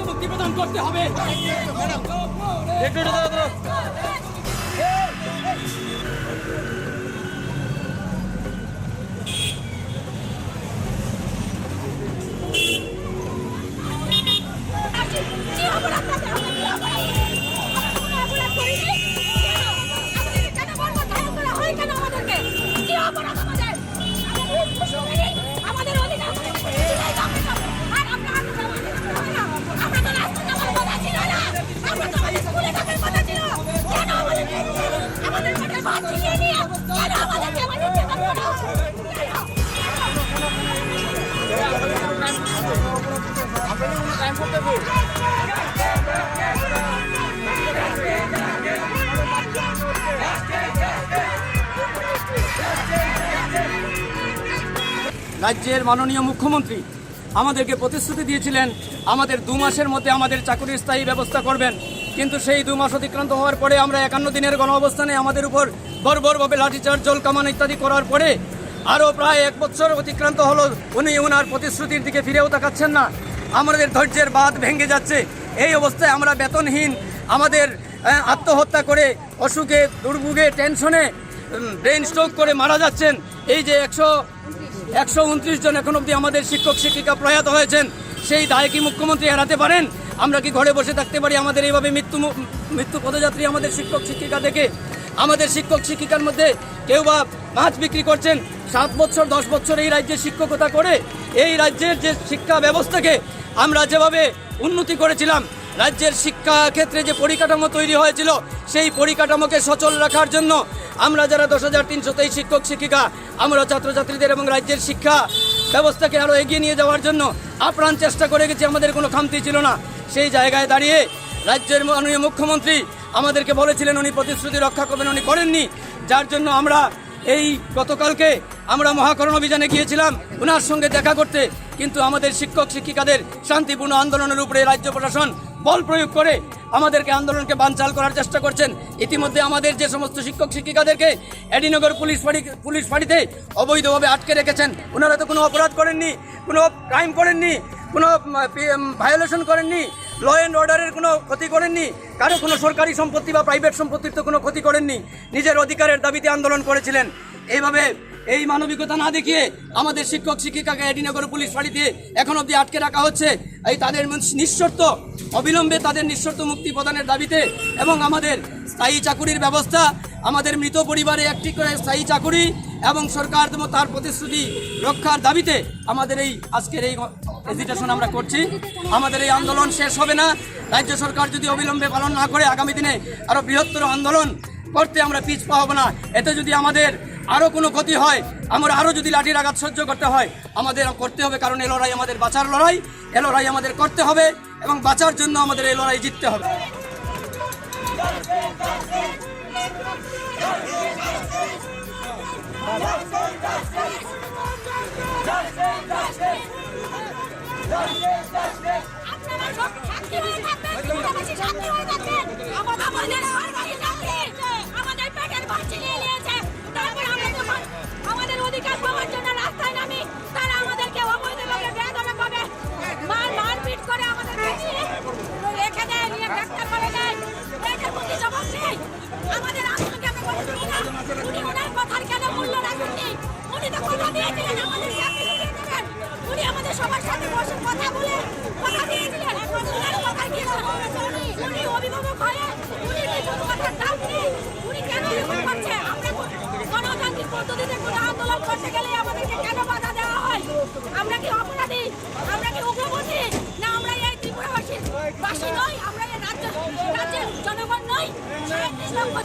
মুক্তি প্রদান করতে হবে। রাজ্যের মাননীয় মুখ্যমন্ত্রী আমাদেরকে প্রতিশ্রুতি দিয়েছিলেন আমাদের 2 মাসের মধ্যে আমাদের চাকরির স্থায়ী ব্যবস্থা করবেন, কিন্তু সেই 2 মাস অতিক্রান্ত হওয়ার পরে আমরা 51 দিনের গণ অবস্থানে আমাদের উপর বর্বরভাবে লাঠিচার্জ, জল কামান ইত্যাদি করার পরে আরও প্রায় 1 বছর অতিক্রান্ত হলো, উনি ওনার প্রতিশ্রুতির দিকে ফিরেও তাকাচ্ছেন না। আমাদের ধৈর্যের বাঁধ ভেঙে যাচ্ছে। এই অবস্থায় আমরা বেতনহীন, আমাদের আত্মহত্যা করে, অসুখে, দুর্ভোগে, টেনশনে, ব্রেন স্ট্রোক করে মারা যাচ্ছেন। এই যে 129 জন এখন অবধি আমাদের শিক্ষক শিক্ষিকা প্রয়াত হয়েছেন, সেই দায় কি মুখ্যমন্ত্রী এড়াতে পারেন? আমরা কি ঘরে বসে থাকতে পারি? আমাদের এইভাবে মৃত্যু পদযাত্রী আমাদের শিক্ষক শিক্ষিকা দেখে। আমাদের শিক্ষক শিক্ষিকার মধ্যে কেউ বা মাছ বিক্রি করছেন, 7 বছর 10 বছর এই রাজ্যে শিক্ষকতা করে এই রাজ্যের যে শিক্ষা ব্যবস্থাকে আমরা যেভাবে উন্নতি করেছিলাম, রাজ্যের শিক্ষা ক্ষেত্রে যে পরিকাঠামো তৈরি হয়েছিল, সেই পরিকাঠামোকে সচল রাখার জন্য আমরা যারা 10,323 শিক্ষক শিক্ষিকা, আমরা ছাত্রছাত্রীদের এবং রাজ্যের শিক্ষা ব্যবস্থাকে আরও এগিয়ে নিয়ে যাওয়ার জন্য আপ্রাণ চেষ্টা করে গেছি। আমাদের কোনো খামতি ছিল না। সেই জায়গায় দাঁড়িয়ে রাজ্যের মাননীয় মুখ্যমন্ত্রী আমাদেরকে বলেছিলেন উনি প্রতিশ্রুতি রক্ষা করবেন, উনি করেননি। যার জন্য আমরা এই গতকালকে আমরা মহাকরণ অভিযানে গিয়েছিলাম ওনার সঙ্গে দেখা করতে, কিন্তু আমাদের শিক্ষক শিক্ষিকাদের শান্তিপূর্ণ আন্দোলনের উপরে রাজ্য প্রশাসন বল প্রয়োগ করে আমাদেরকে আন্দোলনকে বানচাল করার চেষ্টা করছেন। ইতিমধ্যে আমাদের যে সমস্ত শিক্ষক শিক্ষিকাদেরকে এডিনগর পুলিশ ফাঁড়িতে অবৈধভাবে আটকে রেখেছেন, ওনারা তো কোনো অপরাধ করেননি, কোনো ক্রাইম করেননি, কোনো ভায়োলেশন করেননি, ল অ্যান্ড অর্ডারের কোনো ক্ষতি করেননি, কারো কোনো সরকারি সম্পত্তি বা প্রাইভেট সম্পত্তির তো কোনো ক্ষতি করেননি, নিজের অধিকারের দাবিতে আন্দোলন করেছিলেন। এইভাবে এই মানবিকতা না দেখিয়ে আমাদের শিক্ষক শিক্ষিকাকে এডিনগর পুলিশ ফাঁড়িতে এখন অবধি আটকে রাখা হচ্ছে। এই তাদের নিঃশর্ত অবিলম্বে তাদের নিঃশর্ত মুক্তি প্রদানের দাবিতে এবং আমাদের স্থায়ী চাকুরির ব্যবস্থা, আমাদের মৃত পরিবারে একটি করে স্থায়ী চাকুরি এবং সরকার তার প্রতিশ্রুতি রক্ষার দাবিতে আমাদের এই আজকের এই এজিটেশন আমরা করছি। আমাদের এই আন্দোলন শেষ হবে না। রাজ্য সরকার যদি অবিলম্বে পালন না করে আগামী দিনে আরও বৃহত্তর আন্দোলন করতে আমরা পিছপা হব না। এতে যদি আমাদের আরও কোনো ক্ষতি হয়, আমরা আরও যদি লাঠির আঘাত সহ্য করতে হয়, আমাদের করতে হবে, কারণ এই লড়াই আমাদের বাঁচার লড়াই। এ লড়াই আমাদের করতে হবে এবং বাঁচার জন্য আমাদের এই লড়াই জিততে হবে। আমাদের দিয়েছিলেন আমাদের চাকরি ফিরিয়ে দেবেন। উনি আমাদের সবার সাথে বসে কথা বলে কথা দিয়েছিলেন। উনার কথা কি উনি অভিভাবক হয়ে উনি কিছু কথার দাম নেই। উনি কেন এরকম করছে? আমরা গণতান্ত্রিক পদ্ধতিতে কোনো আন্দোলন করতে গেলে আমাদেরকে কেন বাধা দেওয়া হয়? আমরা কি অপরাধী? আমরা কি উগ্রপন্থী? না আমরা এই ত্রিপুরাবাসী নই? আমরা এই রাজ্যের জনগণ নই? 37 লক্ষ